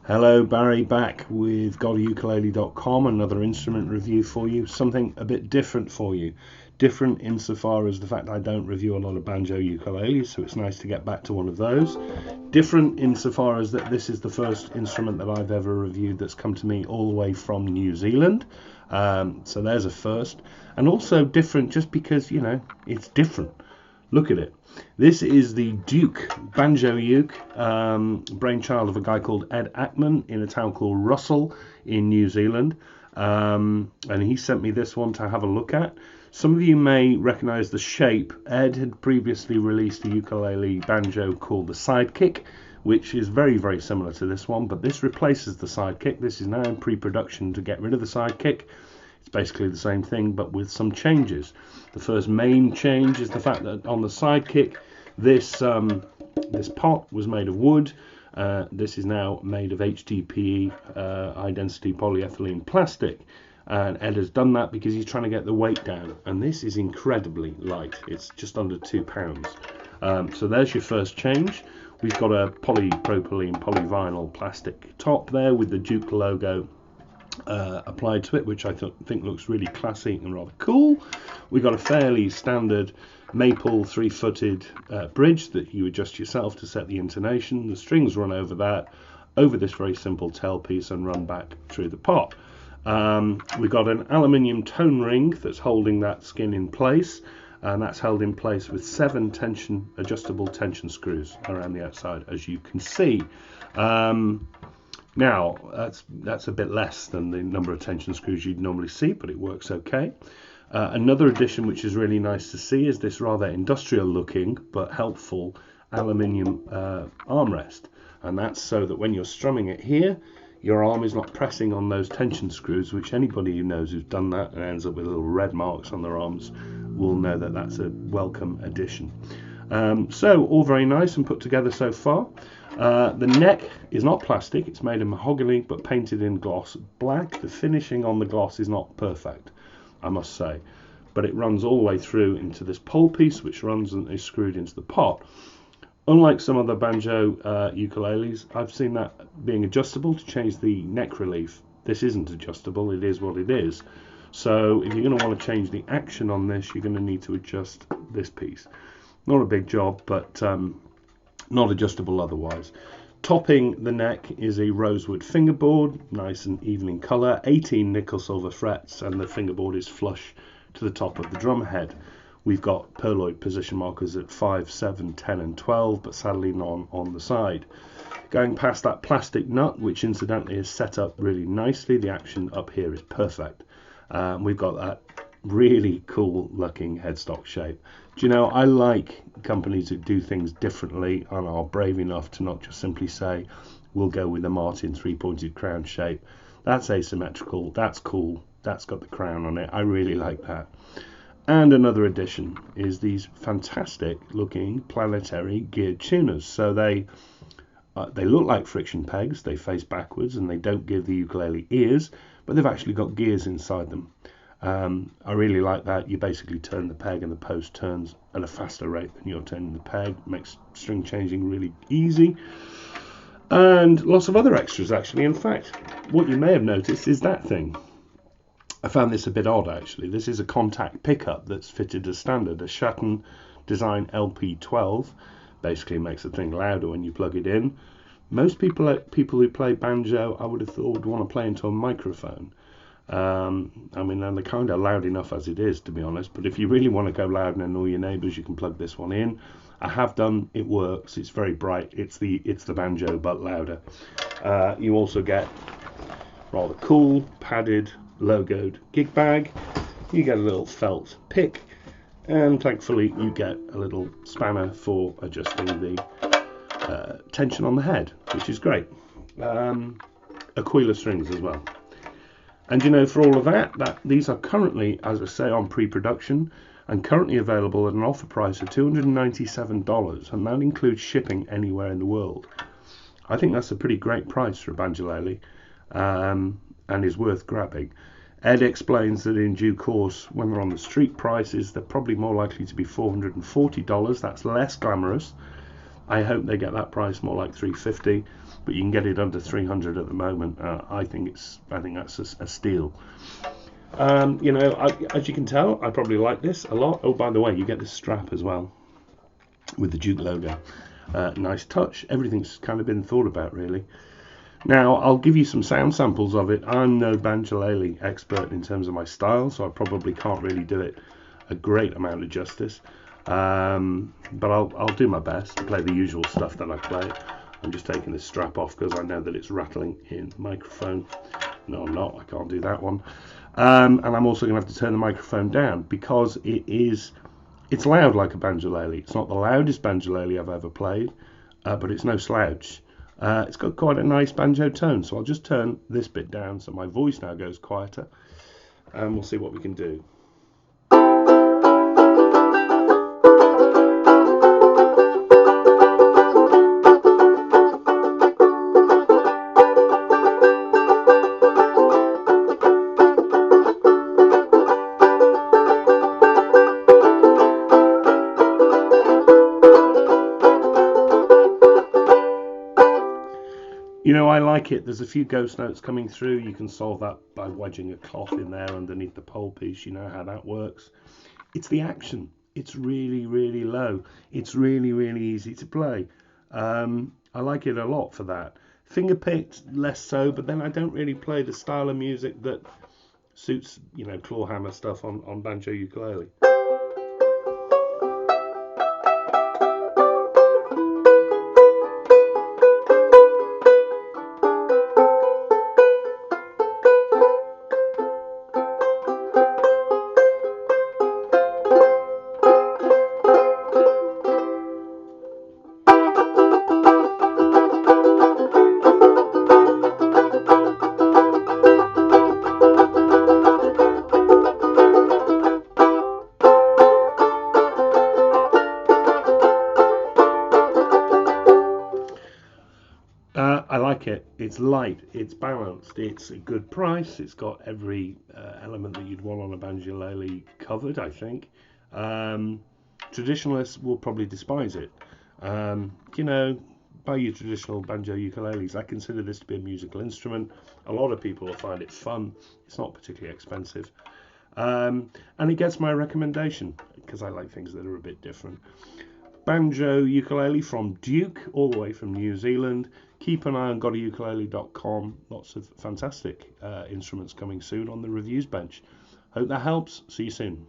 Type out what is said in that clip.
Hello, Barry, back with GotAUkulele.com, another instrument review for you, something a bit different for you. Different insofar as the fact I don't review a lot of banjo ukuleles, so it's nice to get back to one of those. Different insofar as that this is the first instrument that I've ever reviewed that's come to me all the way from New Zealand. So there's a first. And also different just because, it's different. Look at it. This is the Duke Banjo Uke, brainchild of a guy called Ed Ackman in a town called Russell in New Zealand. And he sent me this one to have a look at. Some of you may recognize the shape. Ed had previously released a ukulele banjo called the Sidekick, which is very, very similar to this one, but this replaces the Sidekick. This is now in pre-production to get rid of the Sidekick. It's basically the same thing, but with some changes. The first main change is the fact that on the Sidekick, this pot was made of wood. This is now made of HDPE, high-density polyethylene plastic. And Ed has done that because he's trying to get the weight down. And this is incredibly light. It's just under 2 pounds. So there's your first change. We've got a polypropylene, polyvinyl plastic top there with the Duke logo applied to it, which I think looks really classy and rather cool. We've got a fairly standard maple 3-footed bridge that you adjust yourself to set the intonation. The strings run over that, over this very simple tailpiece and run back through the pot. We've got an aluminium tone ring that's holding that skin in place, and that's held in place with 7 adjustable tension screws around the outside, as you can see. Now, that's a bit less than the number of tension screws you'd normally see, but it works okay. Another addition which is really nice to see is this rather industrial looking but helpful aluminium armrest. And that's so that when you're strumming it here, your arm is not pressing on those tension screws, which anybody who knows who's done that and ends up with little red marks on their arms will know that that's a welcome addition. So all very nice and put together so far. The neck is not plastic, it's made of mahogany but painted in gloss black. The finishing on the gloss is not perfect, I must say, but it runs all the way through into this pole piece, which runs and is screwed into the pot. Unlike some other banjo ukuleles, I've seen that being adjustable to change the neck relief. This isn't adjustable, it is what it is. So if you're going to want to change the action on this, you're going to need to adjust this piece. Not a big job, but not adjustable otherwise. Topping the neck is a rosewood fingerboard, nice and even in colour, 18 nickel silver frets, and the fingerboard is flush to the top of the drum head. We've got pearloid position markers at 5, 7, 10 and 12, but sadly none on the side. Going past that plastic nut, which incidentally is set up really nicely, the action up here is perfect. We've got that really cool looking headstock shape. Do you know, I like companies that do things differently and are brave enough to not just simply say, we'll go with the Martin 3-pointed crown shape. That's asymmetrical, that's cool, that's got the crown on it. I really like that. And another addition is these fantastic looking Planetary geared tuners. So they look like friction pegs, they face backwards and they don't give the ukulele ears, but they've actually got gears inside them. I really like that. You basically turn the peg and the post turns at a faster rate than you're turning the peg. Makes string changing really easy. And lots of other extras actually. In fact, what you may have noticed is that thing. I found this a bit odd actually. This is a contact pickup that's fitted as standard, a Shatton Design LP12. Basically makes the thing louder when you plug it in. Most people who play banjo, I would have thought, would want to play into a microphone. I mean, and they're kind of loud enough as it is, to be honest, but if you really want to go loud and annoy your neighbours, you can plug this one in. I have done, it works, it's very bright, it's the banjo but louder. You also get rather cool padded logoed gig bag. You get a little felt pick, and thankfully you get a little spanner for adjusting the tension on the head, which is great. Aquila strings as well. And you know, for all of that these are currently, as I say, on pre-production and currently available at an offer price of $297, and that includes shipping anywhere in the world. I think that's a pretty great price for a banjolele, and is worth grabbing. Ed explains that in due course, when they're on the street prices, they're probably more likely to be $440. That's less glamorous I hope they get that price more like 350, but you can get it under 300 at the moment. I think that's a steal. As you can tell, I probably like this a lot. Oh, by the way, you get this strap as well with the Duke logo. Nice touch. Everything's kind of been thought about, really. Now, I'll give you some sound samples of it. I'm no Banjouke expert in terms of my style, so I probably can't really do it a great amount of justice. But I'll do my best to play the usual stuff that I play. I'm just taking this strap off because I know that it's rattling in the microphone. No, I'm not. I can't do that one. And I'm also going to have to turn the microphone down because it's loud like a banjouke. It's not the loudest banjouke I've ever played, but it's no slouch. It's got quite a nice banjo tone, so I'll just turn this bit down so my voice now goes quieter, and we'll see what we can do. I like it. There's a few ghost notes coming through. You can solve that by wedging a cloth in there underneath the pole piece. You know how that works. It's the action. It's really, really low. It's really, really easy to play. I like it a lot for that. Fingerpicked, less so, but then I don't really play the style of music that suits, claw hammer stuff on banjo ukulele. I like it. It's light, it's balanced, it's a good price, it's got every element that you'd want on a banjouke covered, I think. Traditionalists will probably despise it. Buy your traditional banjo ukuleles. I consider this to be a musical instrument. A lot of people will find it fun. It's not particularly expensive. And it gets my recommendation because I like things that are a bit different. Banjo ukulele from Duke, all the way from New Zealand. Keep an eye on GotAUkulele.com. Lots of fantastic instruments coming soon on the reviews bench. Hope that helps. See you soon.